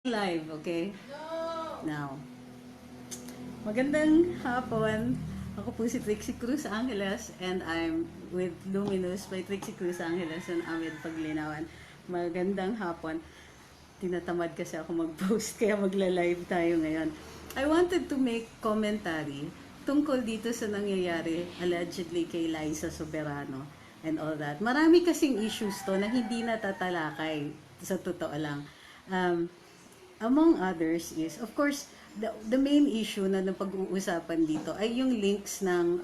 Live, okay? Now, magandang hapon. Ako po si Trixie Cruz-Angeles and I'm with Luminous by Trixie Cruz-Angeles and Ahmed Paglinawan. Magandang hapon. Tinatamad kasi ako mag-post kaya magla-live tayo ngayon. I wanted to make commentary tungkol dito sa nangyayari allegedly kay Liza Soberano and all that. Marami kasing issues to na hindi natatalakay sa totoo lang. Among others is, of course, the main issue na napag-uusapan dito ay yung links ng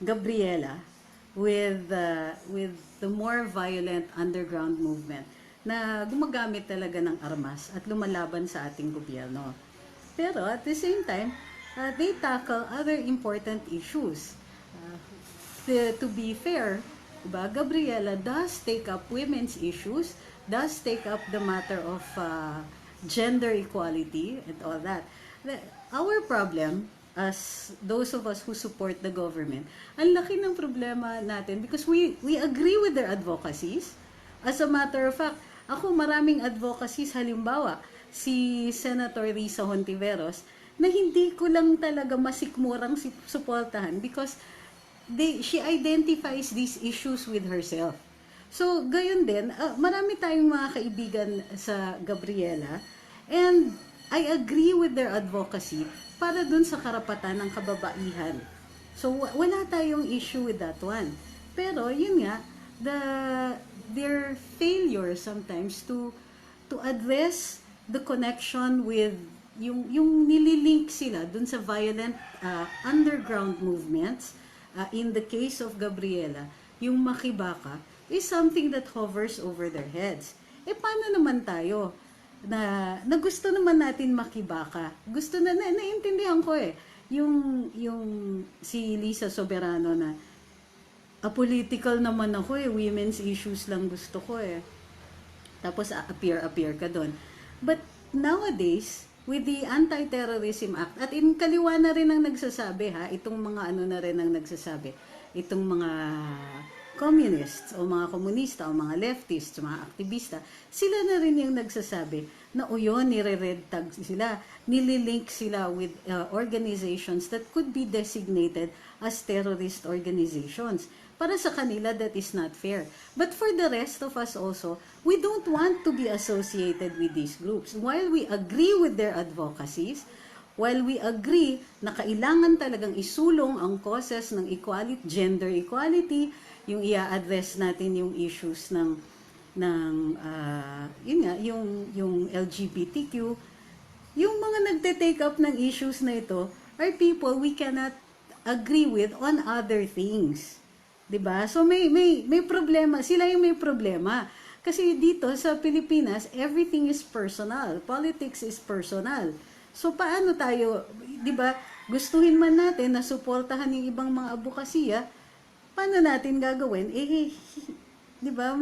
Gabriela with the more violent underground movement na gumagamit talaga ng armas at lumalaban sa ating gobyerno. Pero at the same time, they tackle other important issues. To be fair, diba, Gabriela does take up women's issues, does take up the matter of gender equality and all that. Our problem, as those of us who support the government, ang laki ng problema natin because we agree with their advocacies. As a matter of fact, ako maraming advocacies, halimbawa, si Senator Risa Hontiveros, na hindi ko lang talaga masikmurang suportahan because she identifies these issues with herself. So, gayon din, marami tayong mga kaibigan sa Gabriela and I agree with their advocacy para dun sa karapatan ng kababaihan. So, wala tayong issue with that one. Pero, yun nga, their failure sometimes to address the connection with yung nililink sila dun sa violent underground movements. In the case of Gabriela, yung makibaka is something that hovers over their heads. Paano naman tayo na gusto naman natin makibaka? Gusto naintindihan ko yung si Liza Soberano na apolitical naman ako women's issues lang gusto ko Tapos appear ka doon. But nowadays, with the Anti-Terrorism Act, at in kaliwa na rin ang nagsasabi itong mga na rin ang nagsasabi, itong mga communists o mga komunista o mga leftists, mga aktivista, sila na rin yung nagsasabi na nire-red tag sila, nililink sila with organizations that could be designated as terrorist organizations. Para sa kanila, that is not fair. But for the rest of us also, we don't want to be associated with these groups. While we agree with their advocacies, while we agree na kailangan talagang isulong ang causes ng equality, gender equality, yung i-address natin yung issues ng yung LGBTQ, yung mga nagte-take up ng issues na ito are people we cannot agree with on other things. 'Di ba? So may problema, sila yung may problema. Kasi dito sa Pilipinas, everything is personal. Politics is personal. So paano tayo, 'di ba? Gustuhin man natin na suportahan yung ibang mga advokasya, paano natin gagawin? 'Di ba?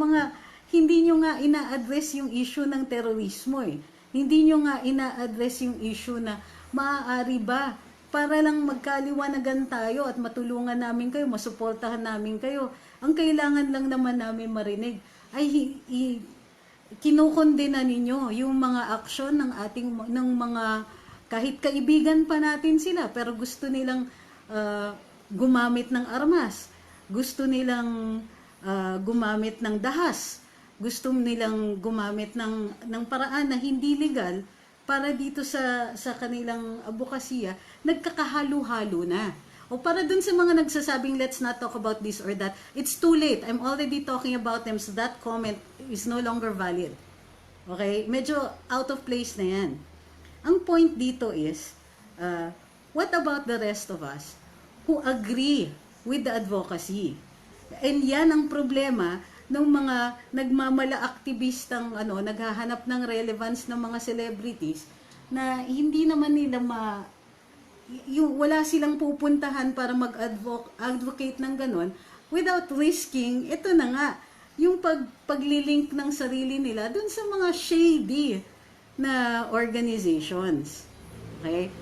Hindi nyo nga ina-address yung issue ng terorismo Hindi nyo nga ina-address yung issue na maaari ba para lang magkaliwanagan tayo at matulungan namin kayo, masuportahan namin kayo. Ang kailangan lang naman namin marinig ay kinukondena ninyo yung mga aksyon ng mga kahit kaibigan pa natin sila pero gusto nilang gumamit ng armas. Gusto nilang gumamit ng dahas. Gusto nilang gumamit ng paraan na hindi legal para dito sa kanilang advokasya, nagkakahalo-halo na. O para dun sa mga nagsasabing let's not talk about this or that, it's too late. I'm already talking about them, so that comment is no longer valid. Okay? Medyo out of place na yan. Ang point dito is, what about the rest of us who agree with the advocacy? And yan ang problema ng mga nagmamala-aktivistang naghahanap ng relevance ng mga celebrities na hindi naman nila wala silang pupuntahan para mag-advocate ng ganon without risking, ito na nga, yung paglilink ng sarili nila dun sa mga shady na organizations. Okay?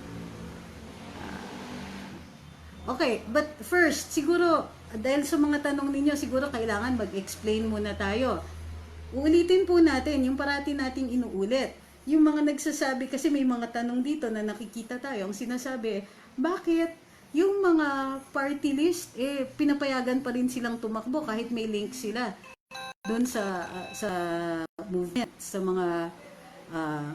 Okay, but first, siguro, dahil sa mga tanong ninyo, siguro kailangan mag-explain muna tayo. Uulitin po natin yung parati nating inuulit. Yung mga nagsasabi, kasi may mga tanong dito na nakikita tayo, ang sinasabi, bakit yung mga party list, pinapayagan pa rin silang tumakbo kahit may link sila doon sa movement, sa ah,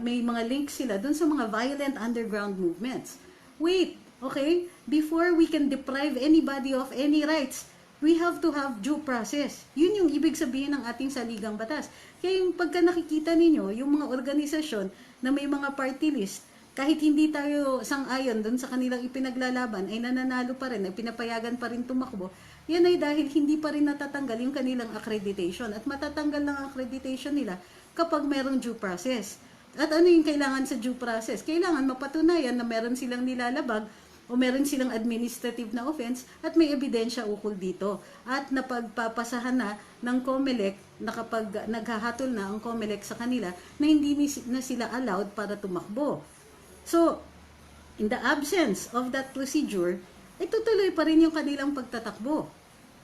may mga links sila doon sa mga violent underground movements. Wait, okay? Before we can deprive anybody of any rights, we have to have due process. Yun yung ibig sabihin ng ating saligang batas. Kaya yung pagka nakikita ninyo, yung mga organisasyon na may mga party list, kahit hindi tayo sang-ayon doon sa kanilang ipinaglalaban, ay nananalo pa rin, ay pinapayagan pa rin tumakbo, yan ay dahil hindi pa rin natatanggal yung kanilang accreditation. At matatanggal lang ang accreditation nila kapag merong due process. At ano yung kailangan sa due process? Kailangan mapatunayan na meron silang nilalabag o meron silang administrative na offense at may ebidensya ukol dito. At napagpapasahan na ng COMELEC na kapag naghahatol na ang COMELEC sa kanila na hindi na sila allowed para tumakbo. So, in the absence of that procedure, ay tutuloy pa rin yung kanilang pagtatakbo.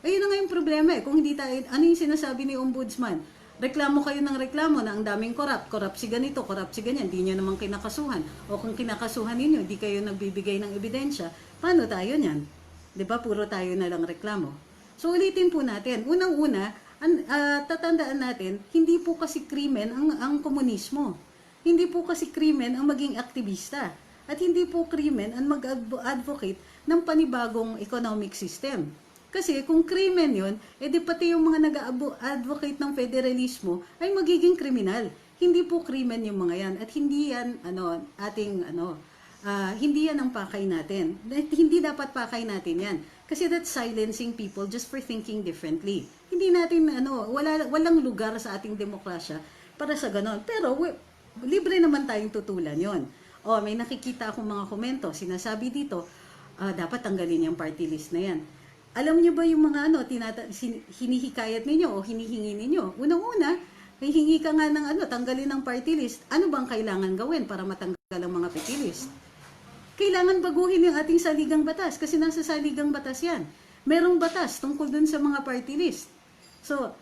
Ayun na nga yung problema Kung hindi tayo, ano yung sinasabi ni Ombudsman? Reklamo kayo ng reklamo na ang daming corrupt si ganito, corrupt si ganyan, hindi nyo naman kinakasuhan. O kung kinakasuhan ninyo, hindi kayo nagbibigay ng ebidensya, paano tayo niyan? 'Di ba? Puro tayo na lang reklamo. So ulitin po natin. Unang-una, tatandaan natin, hindi po kasi krimen ang komunismo. Hindi po kasi krimen ang maging aktivista. At hindi po krimen ang mag-advocate ng panibagong economic system. Kasi kung krimen yun, edi pati yung mga nag-advocate ng federalismo ay magiging kriminal. Hindi po krimen yung mga yan. At hindi yan, hindi yan ang pakay natin. Hindi dapat pakay natin yan. Kasi that's silencing people just for thinking differently. Hindi natin, walang lugar sa ating demokrasya para sa ganon. Pero, libre naman tayong tutulan yon. May nakikita akong mga komento. Sinasabi dito, dapat tanggalin yung party list na yan. Alam niyo ba yung mga hinihikayat ninyo o hinihingi ninyo? Unang-una, hihingi ka nga ng tanggalin ng party list. Ano bang kailangan gawin para matanggal ang mga party list? Kailangan baguhin yung ating saligang batas kasi nasa saligang batas yan. Merong batas tungkol dun sa mga party list. So,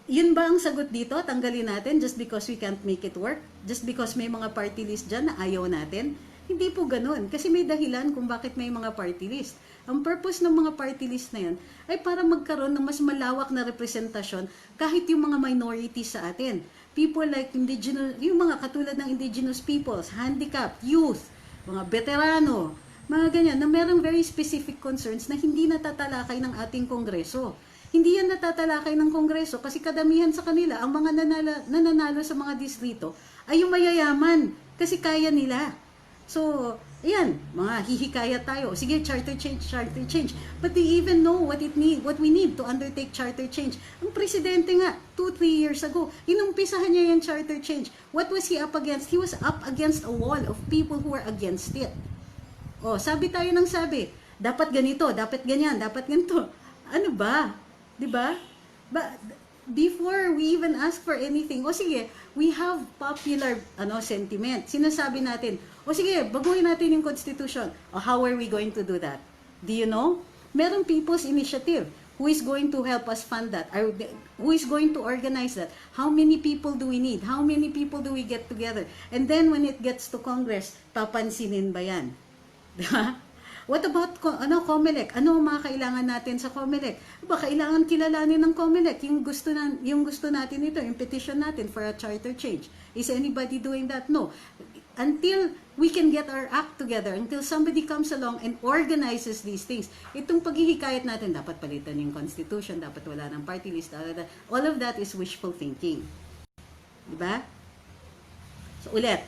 yun ba ang sagot dito? Tanggalin natin just because we can't make it work? Just because may mga party list dyan na ayaw natin? Hindi po ganun. Kasi may dahilan kung bakit may mga party list. Ang purpose ng mga party list na yan ay para magkaroon ng mas malawak na representasyon kahit yung mga minorities sa atin. People like indigenous, yung mga katulad ng indigenous peoples, handicapped, youth, mga veterano, mga ganyan, na merong very specific concerns na hindi natatalakay ng ating Kongreso. Hindi yan natatalakay ng Kongreso kasi kadamihan sa kanila, ang mga nananalo sa mga distrito ay yung mayayaman kasi kaya nila. So, ayan, mga hihikayat tayo. Sige, charter change, charter change. But they even know what we need to undertake charter change. Ang presidente nga, 2-3 years ago, inumpisahan niya yung charter change. What was he up against? He was up against a wall of people who were against it. Sabi tayo ng sabi, dapat ganito, dapat ganyan, dapat ganito. Ano ba? 'Di ba? Before we even ask for anything, sige, we have popular sentiment. Sinasabi natin, sige, baguhin natin yung constitution. How are we going to do that? Do you know? Merong people's initiative who is going to help us fund that? Who is going to organize that? How many people do we need? How many people do we get together? And then when it gets to Congress, papansinin ba yan? Diba? What about COMELEC? Ano ang mga kailangan natin sa COMELEC? Kailangan kilalanin ng COMELEC yung gusto natin ito, yung petition natin for a charter change. Is anybody doing that? No. Until we can get our act together, until somebody comes along and organizes these things, itong paghihikayat natin, dapat palitan yung constitution, dapat wala ng party list, all of that is wishful thinking. Diba? So, ulit.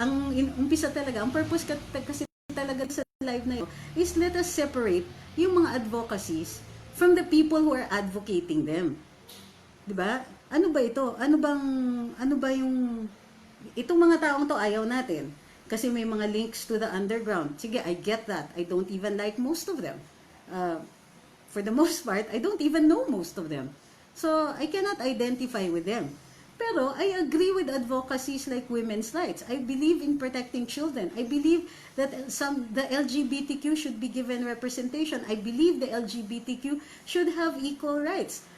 Ang umpisa talaga, ang purpose kasi talaga sa live na yun is let us separate yung mga advocacies from the people who are advocating them. 'Di ba? Ano ba ito? Ano ba yung itong mga taong to ayaw natin kasi may mga links to the underground. Sige, I get that. I don't even like most of them. For the most part, I don't even know most of them. So, I cannot identify with them. Pero I agree with advocacies like women's rights. I believe in protecting children. I believe that the LGBTQ should be given representation. I believe the LGBTQ should have equal rights.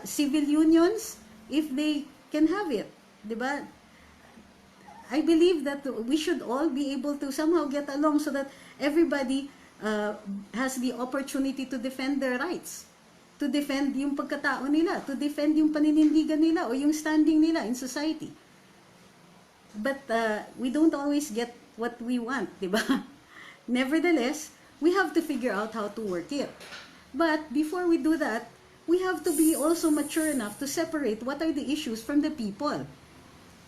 Civil unions, if they can have it, di ba? I believe that we should all be able to somehow get along so that everybody has the opportunity to defend their rights, to defend yung pagkatao nila, to defend yung paninindigan nila o yung standing nila in society. But we don't always get what we want, di ba? Nevertheless, we have to figure out how to work it. But before we do that, we have to be also mature enough to separate what are the issues from the people.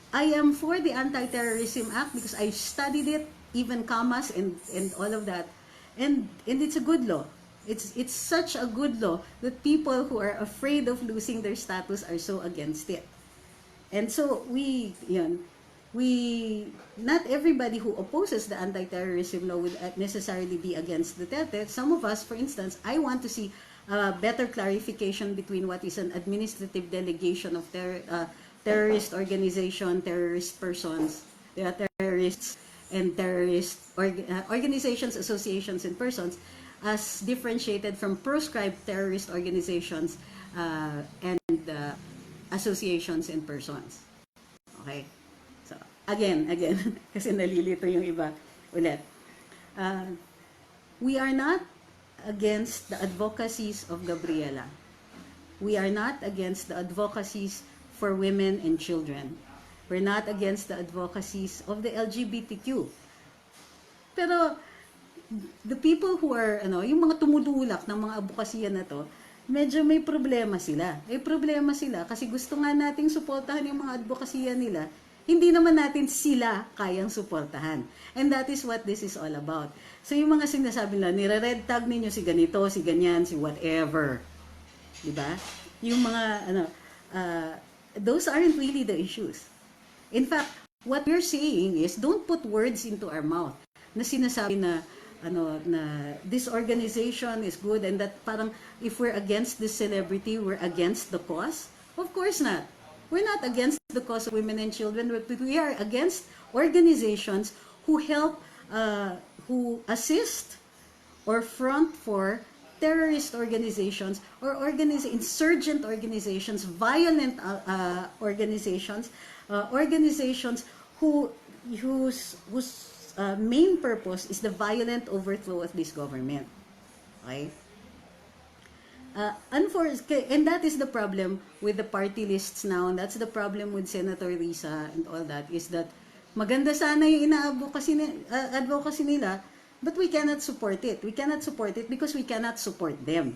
I am for the Anti-Terrorism Act because I studied it, even commas and all of that. And it's a good law. It's such a good law that people who are afraid of losing their status are so against it. And so not everybody who opposes the anti-terrorism law would necessarily be against Duterte. Some of us, for instance, I want to see better clarification between what is an administrative delegation of terrorist organization, terrorist persons, terrorists, and terrorist organizations, associations, and persons, as differentiated from proscribed terrorist organizations and associations and persons. Okay? So, again, kasi nalilito yung iba ulit. We are not against the advocacies of Gabriela. We are not against the advocacies for women and children. We're not against the advocacies of the LGBTQ. Pero, the people who are, yung mga tumutulak ng mga advokasya na to, medyo may problema sila. May problema sila kasi gusto nga nating suportahan yung mga advokasya nila, hindi naman natin sila kayang suportahan. And that is what this is all about. So yung mga sinasabi nila, nire-red tag ninyo si ganito, si ganyan, si whatever. Diba? Yung mga, those aren't really the issues. In fact, what we're saying is, don't put words into our mouth na sinasabi na this organization is good and that parang if we're against this celebrity, we're against the cause. Of course not. We're not against the cause of women and children, but we are against organizations who help, who assist or front for terrorist organizations or insurgent organizations, violent organizations, organizations whose main purpose is the violent overthrow of this government. Okay? And that is the problem with the party lists now, and that's the problem with Senator Risa and all that, is that maganda sana yung advocacy nila, but we cannot support it. We cannot support it because we cannot support them.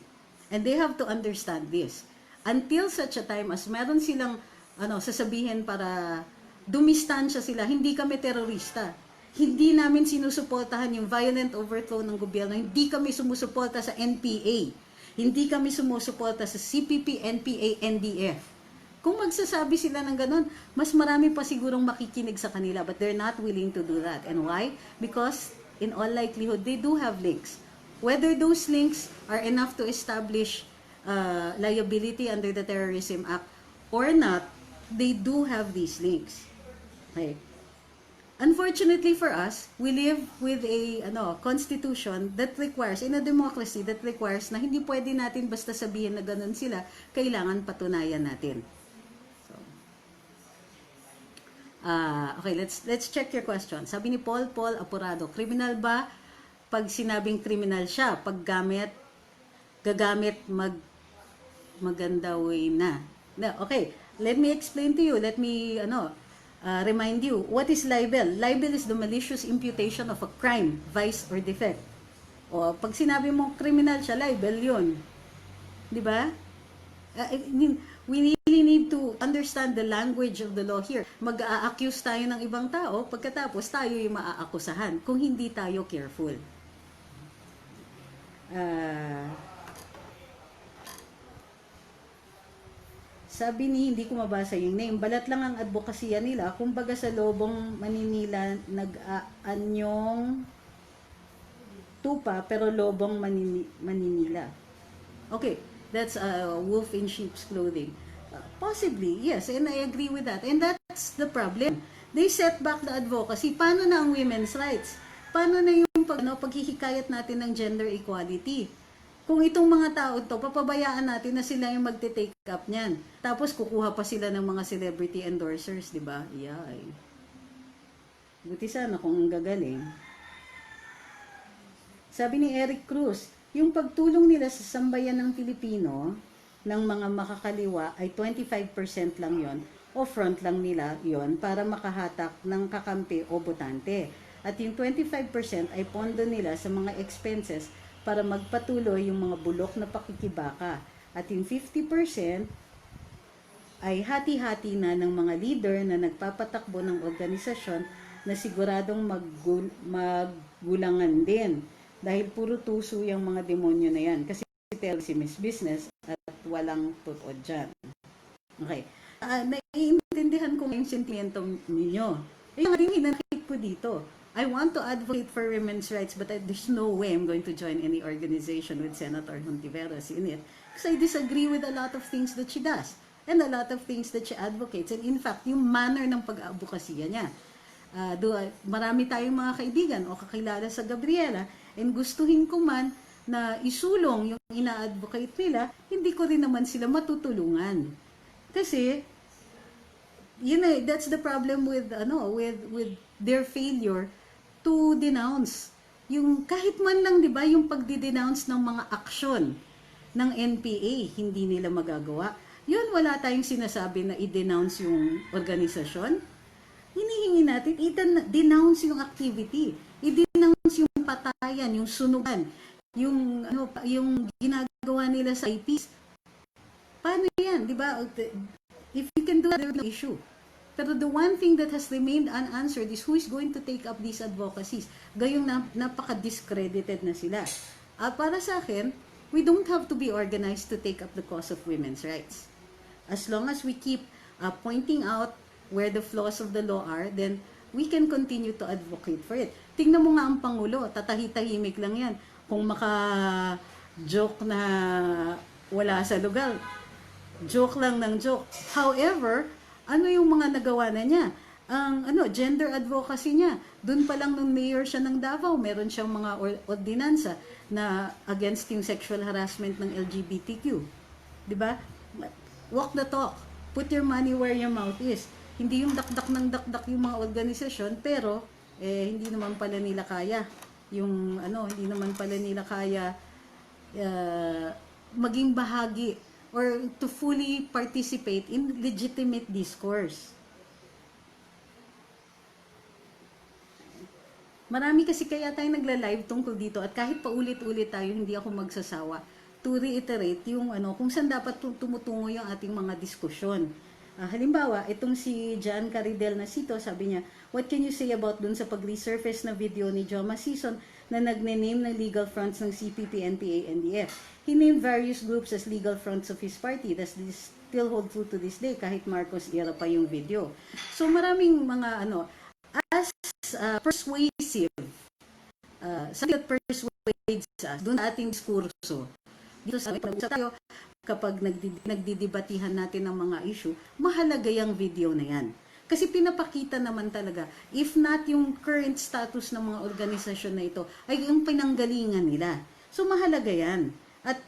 And they have to understand this. Until such a time as meron silang sasabihin para dumistansya sila, hindi kami terorista. Hindi namin sinusuportahan yung violent overthrow ng gobyerno. Hindi kami sumusuporta sa NPA. Hindi kami sumusuporta sa CPP, NPA, NDF. Kung magsasabi sila ng ganun, mas marami pa sigurong makikinig sa kanila, but they're not willing to do that. And why? Because in all likelihood, they do have links. Whether those links are enough to establish liability under the Terrorism Act or not, they do have these links. Okay. Unfortunately for us, we live with a constitution that requires, in a democracy, that requires na hindi pwede natin basta sabihin na ganun sila, kailangan patunayan natin. So, okay, let's check your question. Sabi ni Paul Apurado, criminal ba pag sinabing criminal siya, pag gagamit maganda way na? Okay, let me explain to you. Let me remind you, what is libel? Libel is the malicious imputation of a crime, vice, or defect. O, pag sinabi mo criminal siya, libel yun. Di ba? We really need to understand the language of the law here. Mag-a-accuse tayo ng ibang tao, pagkatapos tayo yung maaakusahan kung hindi tayo careful. Sabi ni, hindi ko mabasa yung name, balat lang ang advokasya nila, kumbaga sa lobong Maninila, nag-aanyong tupa, pero lobong Maninila. Okay, that's wolf in sheep's clothing. Possibly, yes, and I agree with that. And that's the problem. They set back the advocacy. Paano na ang women's rights? Paano na yung paghihikayat natin ng gender equality? Kung itong mga tao to, papabayaan natin na sila yung magte-take up niyan. Tapos kukuha pa sila ng mga celebrity endorsers, di ba? Yay. Buti sana kung ang gagaling. Sabi ni Eric Cruz, yung pagtulong nila sa sambayan ng Pilipino, ng mga makakaliwa ay 25% lang yon o front lang nila yon para makahatak ng kakampi o botante. At yung 25% ay pondo nila sa mga expenses para magpatuloy yung mga bulok na pakikibaka. At yung 50% ay hati-hati na ng mga leader na nagpapatakbo ng organisasyon na siguradong maggulangan din. Dahil puro tuso yung mga demonyo na yan. Kasi terrorism is business at walang totoo dyan. Okay. Naiintindihan ko yung sentimiento ninyo. Yung hinanakit ko dito. I want to advocate for women's rights but there's no way I'm going to join any organization with Senator Hontiveros in it because I disagree with a lot of things that she does and a lot of things that she advocates. And in fact, yung manner ng pag-advokasya niya. Marami tayong mga kaibigan o kakilala sa Gabriela and gustuhin ko man na isulong yung ina-advocate nila, hindi ko rin naman sila matutulungan. Kasi, that's the problem with their failure to denounce. Yung kahit man lang, di ba, yung pagdi-denounce ng mga aksyon ng NPA, hindi nila magagawa. Yun, wala tayong sinasabi na i-denounce yung organisasyon. Hinihingi natin, i-denounce yung activity. I-denounce yung patayan, yung sunugan, yung ginagawa nila sa IPs. Paano yan, di ba? If you can do that, there's no issue. Pero the one thing that has remained unanswered is who is going to take up these advocacies. Gayong napaka-discredited na sila. Para sa akin, we don't have to be organized to take up the cause of women's rights. As long as we keep pointing out where the flaws of the law are, then we can continue to advocate for it. Tingnan mo nga ang Pangulo, tatahi-tahimik lang yan. Kung maka-joke na wala sa lugar, joke lang ng joke. However, ano yung mga nagawa na niya? Ang gender advocacy niya. Doon pa lang nung mayor siya ng Davao, meron siyang mga ordinansa na against yung sexual harassment ng LGBTQ. 'Di ba? Walk the talk. Put your money where your mouth is. Hindi yung dakdak ng dakdak yung mga organisasyon, pero hindi naman pala nila kaya yung hindi naman pala nila kaya maging bahagi or to fully participate in legitimate discourse. Marami kasi kaya tayo nagla-live tungkol dito at kahit paulit-ulit tayo, hindi ako magsasawa to reiterate yung kung saan dapat tumutungo yung ating mga diskusyon. Halimbawa, itong si John Caridel na sito, sabi niya, what can you say about dun sa pag-resurface na video ni Joma Season na nagne-name ng legal fronts ng CPP, NPA, NDF? He named various groups as legal fronts of his party. Does this still hold true to this day kahit Marcos era pa yung video? So maraming mga as persuasive, something that persuades us dun sa ating diskurso. Dito sa tayo, kapag nagdidebatihan natin ng mga issue, mahalaga yung video na yan. Kasi pinapakita naman talaga, if not yung current status ng mga organisasyon na ito, ay yung pinanggalingan nila. So mahalaga yan. At,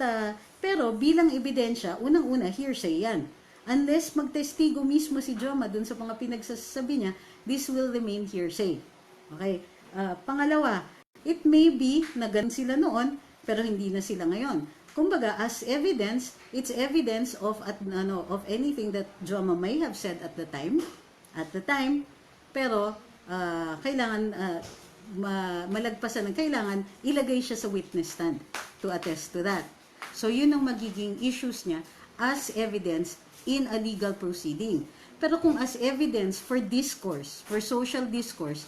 pero bilang ebidensya, unang-una, hearsay yan. Unless magtestigo mismo si Joma dun sa mga pinagsasabi niya, this will remain hearsay. Okay? Pangalawa, it may be na ganun sila noon, pero hindi na sila ngayon. Kumbaga, as evidence, it's evidence of anything that Joma may have said at the time, pero kailangan malagpasan ng kailangan ilagay siya sa witness stand to attest to that. So yun ang magiging issues niya as evidence in a legal proceeding. Pero kung as evidence for discourse, for social discourse,